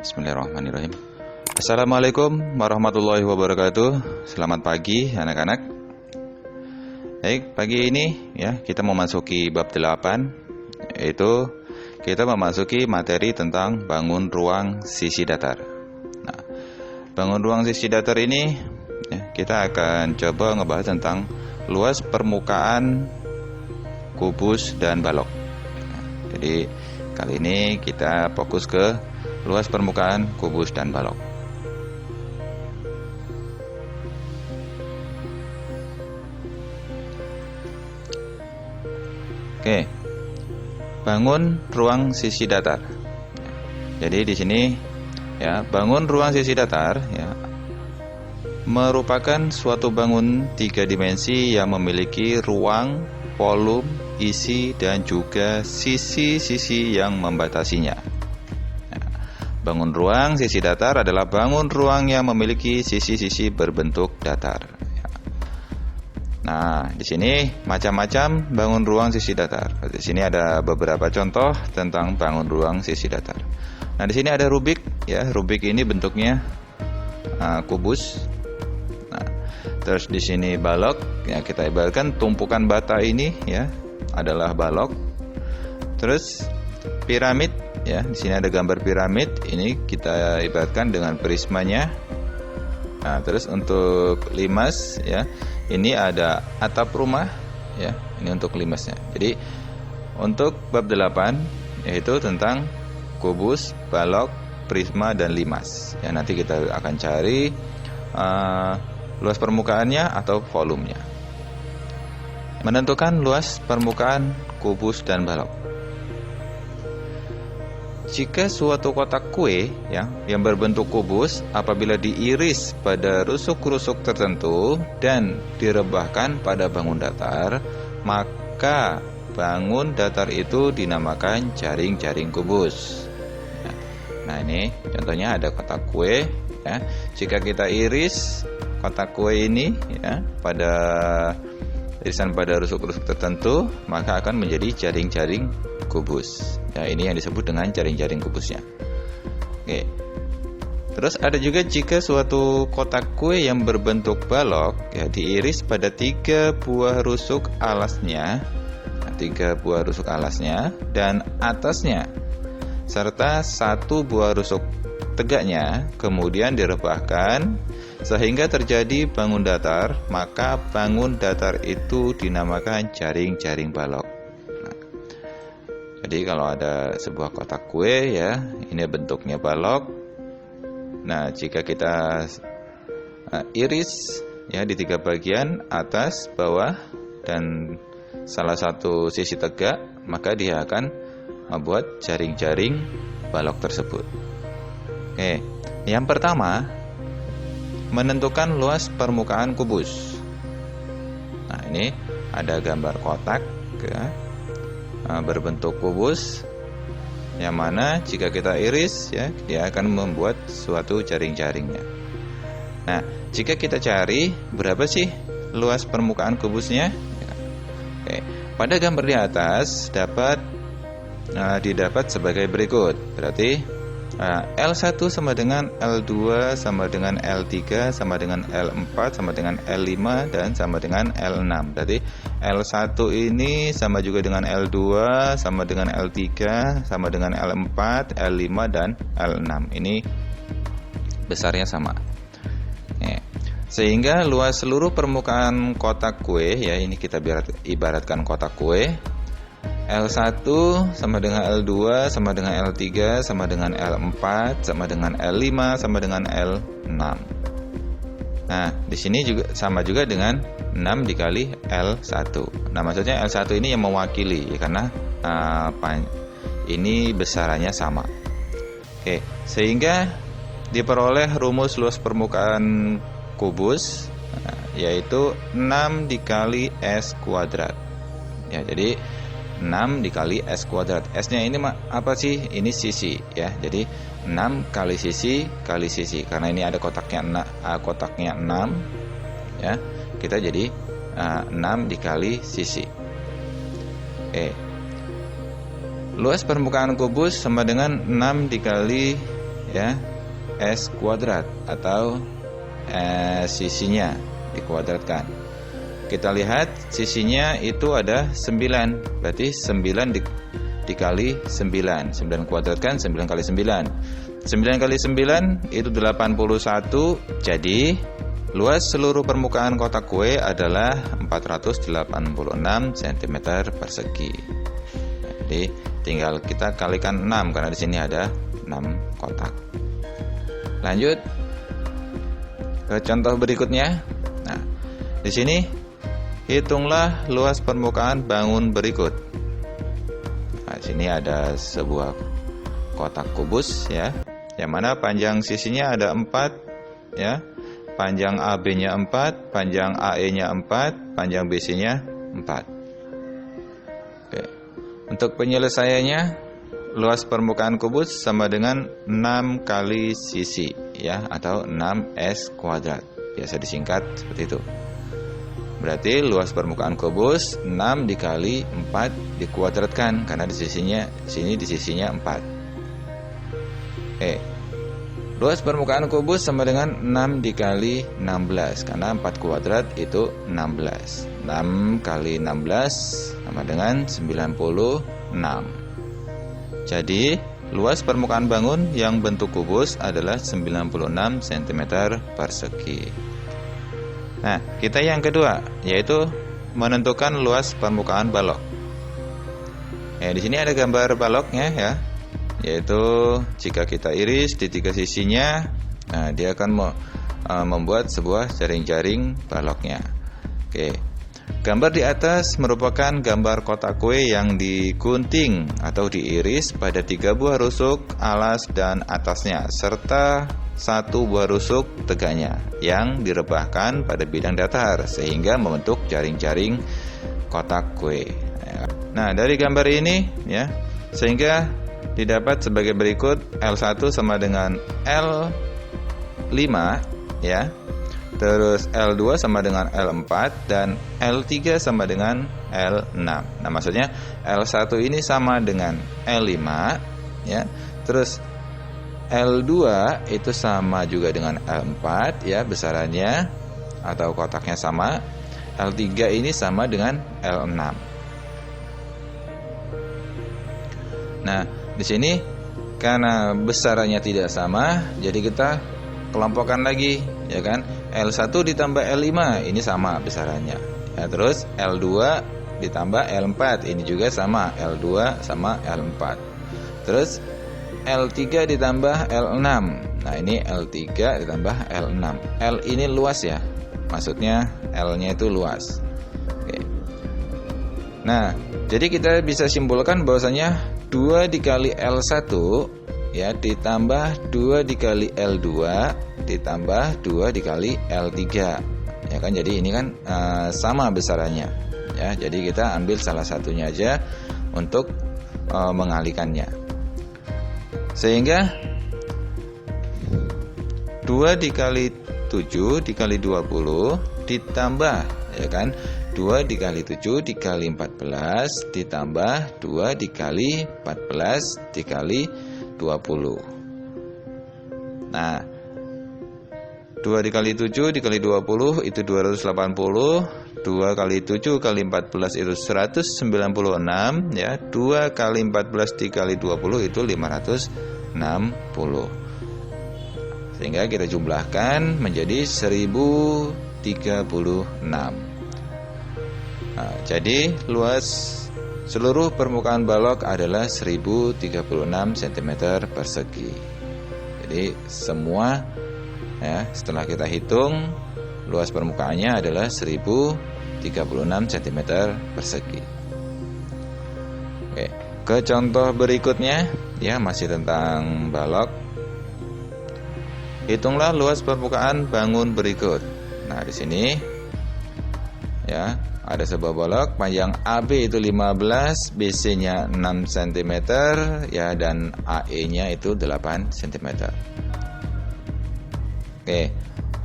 Bismillahirrahmanirrahim. Assalamualaikum warahmatullahi wabarakatuh. Selamat pagi anak-anak. Baik, pagi ini ya kita memasuki bab 8, yaitu kita memasuki materi tentang bangun ruang sisi datar. Nah, bangun ruang sisi datar ini ya, kita akan coba ngebahas tentang luas permukaan kubus dan balok. Jadi kali ini kita fokus ke luas permukaan kubus dan balok. Oke. Bangun ruang sisi datar. Jadi di sini ya, bangun ruang sisi datar ya merupakan suatu bangun 3 dimensi yang memiliki ruang, volume, isi dan juga sisi-sisi yang membatasinya. Bangun ruang sisi datar adalah bangun ruang yang memiliki sisi-sisi berbentuk datar. Nah, di sini macam-macam bangun ruang sisi datar. Di sini ada beberapa contoh tentang bangun ruang sisi datar. Nah, di sini ada rubik, ya. Rubik ini bentuknya kubus. Nah, terus di sini balok, ya kita ibaratkan tumpukan bata ini, ya, adalah balok. Terus piramid. Ya, di sini ada gambar piramid. Ini kita ibaratkan dengan prismanya. Nah, terus untuk limas, ya, ini ada atap rumah, ya. Ini untuk limasnya. Jadi untuk bab 8 yaitu tentang kubus, balok, prisma dan limas. Ya, nanti kita akan cari luas permukaannya atau volumenya. Menentukan luas permukaan kubus dan balok. Jika suatu kotak kue ya, yang berbentuk kubus apabila diiris pada rusuk-rusuk tertentu dan direbahkan pada bangun datar, maka bangun datar itu dinamakan jaring-jaring kubus. Nah, ini contohnya ada kotak kue ya. Jika kita iris kotak kue ini ya pada irisan pada rusuk-rusuk tertentu, maka akan menjadi jaring-jaring kubus. Ya, ini yang disebut dengan jaring-jaring kubusnya. Oke. Terus ada juga jika suatu kotak kue yang berbentuk balok ya diiris pada 3 buah rusuk alasnya, 3 buah rusuk alasnya dan atasnya, serta 1 buah rusuk tegaknya, kemudian direbahkan sehingga terjadi bangun datar, maka bangun datar itu dinamakan jaring-jaring balok. Jadi kalau ada sebuah kotak kue ya, ini bentuknya balok. Nah, jika kita iris ya di 3 bagian, atas, bawah dan salah satu sisi tegak, maka dia akan membuat jaring-jaring balok tersebut. Oke, yang pertama menentukan luas permukaan kubus. Nah, ini ada gambar kotak ya, berbentuk kubus yang mana jika kita iris ya dia akan membuat suatu jaring-jaringnya. Nah, jika kita cari berapa sih luas permukaan kubusnya? Oke, pada gambar di atas didapat sebagai berikut. Berarti L1 sama dengan L2 sama dengan L3 sama dengan L4 sama dengan L5 dan sama dengan L6. Berarti L1 ini sama juga dengan L2 sama dengan L3 sama dengan L4, L5 dan L6. Ini besarnya sama. Sehingga luas seluruh permukaan kotak kue ya, ini kita ibaratkan kotak kue. L1 sama dengan L2 sama dengan L3 sama dengan L4 sama dengan L5 sama dengan L6. Nah, di sini juga sama juga dengan 6 dikali L1. Nah, maksudnya L1 ini yang mewakili ya, karena ini besarannya sama. Oke, sehingga diperoleh rumus luas permukaan kubus yaitu 6 dikali S kuadrat. Ya, jadi 6 dikali S kuadrat. S-nya ini apa sih? Ini sisi ya. Jadi 6 kali sisi kali sisi. Karena ini ada kotaknya 6 ya. Kita jadi 6 dikali sisi. Luas permukaan kubus sama dengan 6 dikali ya S kuadrat atau sisinya dikuadratkan. Kita lihat sisinya itu ada 9, berarti 9 dikali 9 kuadratkan 9 kali 9. 9 kali 9 itu 81. Jadi luas seluruh permukaan kotak kue adalah 486 cm persegi. Jadi tinggal kita kalikan 6 karena di sini ada 6 kotak. Lanjut ke contoh berikutnya. Nah, di sini hitunglah luas permukaan bangun berikut. Nah, di sini ada sebuah kotak kubus ya, yang mana panjang sisinya ada 4 ya. Panjang AB-nya 4, panjang AE-nya 4, panjang BC-nya 4. Oke. Untuk penyelesaiannya, luas permukaan kubus sama dengan 6 kali sisi ya, atau 6S kuadrat. Biasa disingkat seperti itu. Berarti luas permukaan kubus 6 dikali 4 dikuadratkan karena di sisinya 4. Luas permukaan kubus sama dengan 6 dikali 16 karena 4 kuadrat itu 16. 6 kali 16 sama dengan 96. Jadi luas permukaan bangun yang bentuk kubus adalah 96 cm persegi. Nah, kita yang kedua yaitu menentukan luas permukaan balok. Di sini ada gambar baloknya ya. Yaitu jika kita iris di 3 sisinya, nah dia akan membuat sebuah jaring-jaring baloknya. Oke. Gambar di atas merupakan gambar kotak kue yang digunting atau diiris pada 3 buah rusuk alas dan atasnya, serta 1 buah rusuk tegaknya yang direbahkan pada bidang datar sehingga membentuk jaring-jaring kotak kue. Nah, dari gambar ini ya, sehingga didapat sebagai berikut. L1 sama dengan L5 ya. Terus L2 sama dengan L4 dan L3 sama dengan L6. Nah, maksudnya L1 ini sama dengan L5 ya. Terus L2 itu sama juga dengan L4 ya, besarannya atau kotaknya sama. L3 ini sama dengan L6. Nah, di sini karena besarannya tidak sama, jadi kita kelompokkan lagi, ya kan? L1 ditambah L5 ini sama besarannya. Ya, terus L2 ditambah L4 ini juga sama, L2 sama L4. Terus L3 ditambah L6. Nah, ini L3 ditambah L6. L ini luas ya. Maksudnya L-nya itu luas. Oke. Nah, jadi kita bisa simpulkan bahwasanya 2 dikali L1 ya ditambah 2 dikali L2 ditambah 2 dikali L3 ya kan, jadi ini kan sama besarannya ya, jadi kita ambil salah satunya aja untuk mengalikannya, sehingga 2 dikali 7 dikali 20 ditambah ya kan 2 dikali 7 dikali 14 ditambah 2 dikali 14 dikali 20. Nah, 2 dikali 7 dikali 20 itu 280. 2 kali 7 kali 14 itu 196 ya. 2 kali 14 dikali 20 itu 560. Sehingga kita jumlahkan menjadi 1036. Nah, jadi luas seluruh permukaan balok adalah 1036 cm persegi. Jadi semua ya, setelah kita hitung luas permukaannya adalah 1036 cm persegi. Oke, ke contoh berikutnya ya, masih tentang balok. Hitunglah luas permukaan bangun berikut. Nah, di sini ya, ada sebuah balok panjang AB itu 15, BC-nya 6 cm ya, dan AE-nya itu 8 cm. Oke.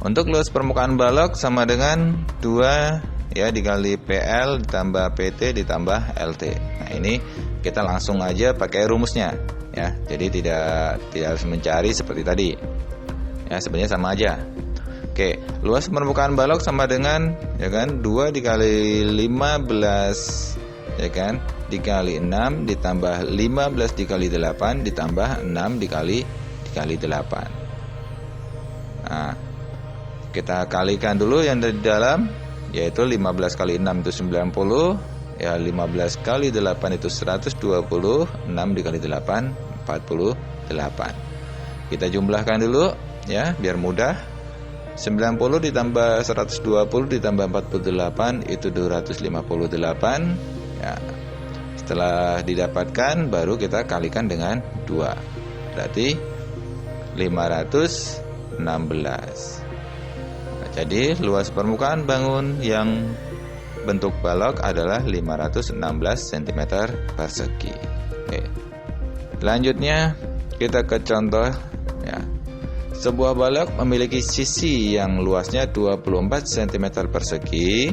Untuk luas permukaan balok sama dengan 2 ya dikali PL ditambah PT ditambah LT. Nah, ini kita langsung aja pakai rumusnya. ya. Jadi tidak harus mencari seperti tadi. Ya, sebenarnya sama aja. Oke, luas permukaan balok sama dengan ya kan 2 dikali 15 ya kan dikali 6 ditambah 15 dikali 8 ditambah 6 dikali 8. Nah, kita kalikan dulu yang dari dalam, yaitu 15 kali 6 itu 90, ya 15 kali 8 itu 120, 6 dikali 8 48. Kita jumlahkan dulu ya biar mudah. 90 ditambah 120 ditambah 48 itu 258 ya. Setelah didapatkan baru kita kalikan dengan 2. Berarti 516. Nah, jadi luas permukaan bangun yang bentuk balok adalah 516 cm persegi. Oke. Selanjutnya kita ke contoh ya. Sebuah balok memiliki sisi yang luasnya 24 cm persegi,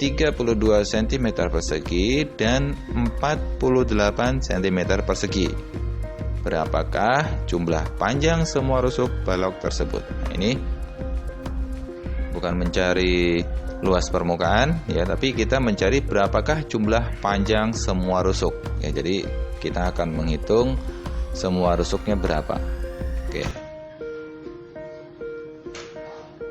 32 cm persegi, dan 48 cm persegi. Berapakah jumlah panjang semua rusuk balok tersebut? Nah, ini bukan mencari luas permukaan ya, tapi kita mencari berapakah jumlah panjang semua rusuk. Ya, jadi kita akan menghitung semua rusuknya berapa. Oke.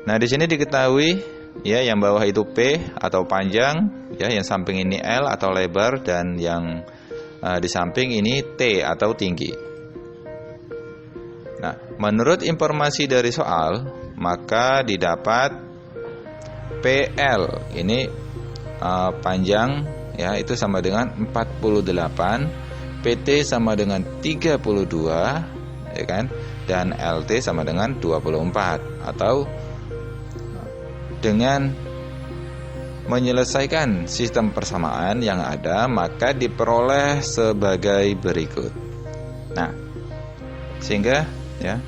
Nah, di sini diketahui ya yang bawah itu P atau panjang, ya yang samping ini L atau lebar, dan yang di samping ini T atau tinggi. Nah, menurut informasi dari soal, maka didapat PL ini panjang ya itu sama dengan 48, PT sama dengan 32 ya kan, dan LT sama dengan 24. Atau dengan menyelesaikan sistem persamaan yang ada, maka diperoleh sebagai berikut. Nah, sehingga ya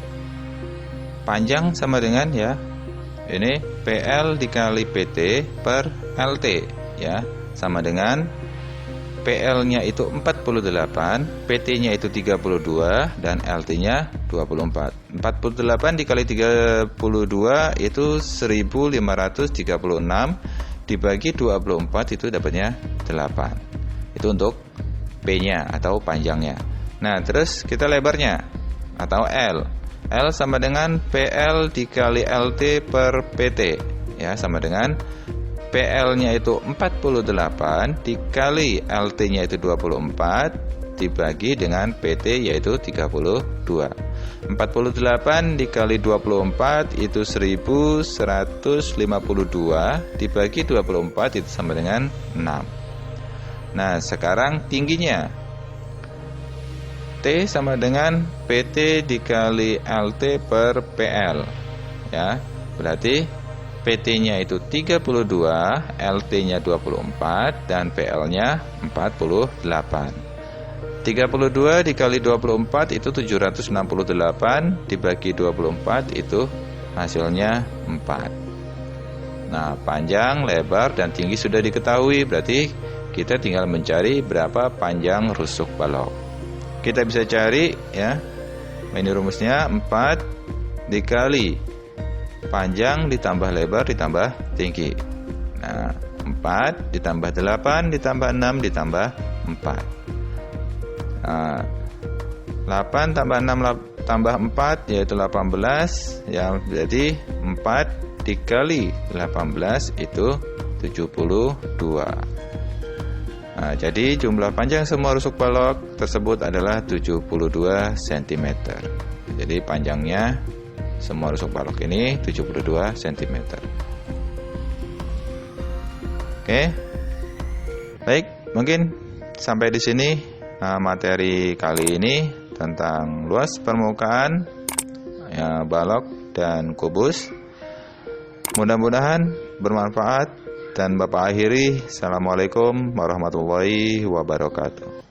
panjang sama dengan ya ini PL dikali PT per LT ya, sama dengan PL-nya itu 48, PT-nya itu 32, dan LT-nya 24. 48 dikali 32 itu 1536, dibagi 24 itu dapatnya 8. Itu untuk P-nya atau panjangnya. Nah, terus kita lebarnya atau L. L sama dengan PL dikali LT per PT ya, sama dengan PL-nya itu 48 dikali LT-nya itu 24 dibagi dengan PT yaitu 32. 48 dikali 24 itu 1152 dibagi 24 itu sama dengan 6. Nah, sekarang tingginya T sama dengan PT dikali LT per PL ya. Berarti PT-nya itu 32, LT-nya 24, dan PL-nya 48. 32 dikali 24 itu 768, dibagi 24 itu hasilnya 4. Nah, panjang, lebar, dan tinggi sudah diketahui, berarti kita tinggal mencari berapa panjang rusuk balok. Kita bisa cari ya, ini rumusnya 4 dikali panjang ditambah lebar ditambah tinggi. Nah, 4 ditambah 8 ditambah 6 ditambah 4. Nah, 8 tambah 6 tambah 4 yaitu 18 ya, berarti 4 dikali 18 itu 72. Nah, jadi jumlah panjang semua rusuk balok tersebut adalah 72 cm. Jadi panjangnya semua rusuk balok ini 72 cm. Oke. Baik, mungkin sampai di sini materi kali ini tentang luas permukaan ya, balok dan kubus. Mudah-mudahan bermanfaat, dan Bapak akhiri. Assalamualaikum warahmatullahi wabarakatuh.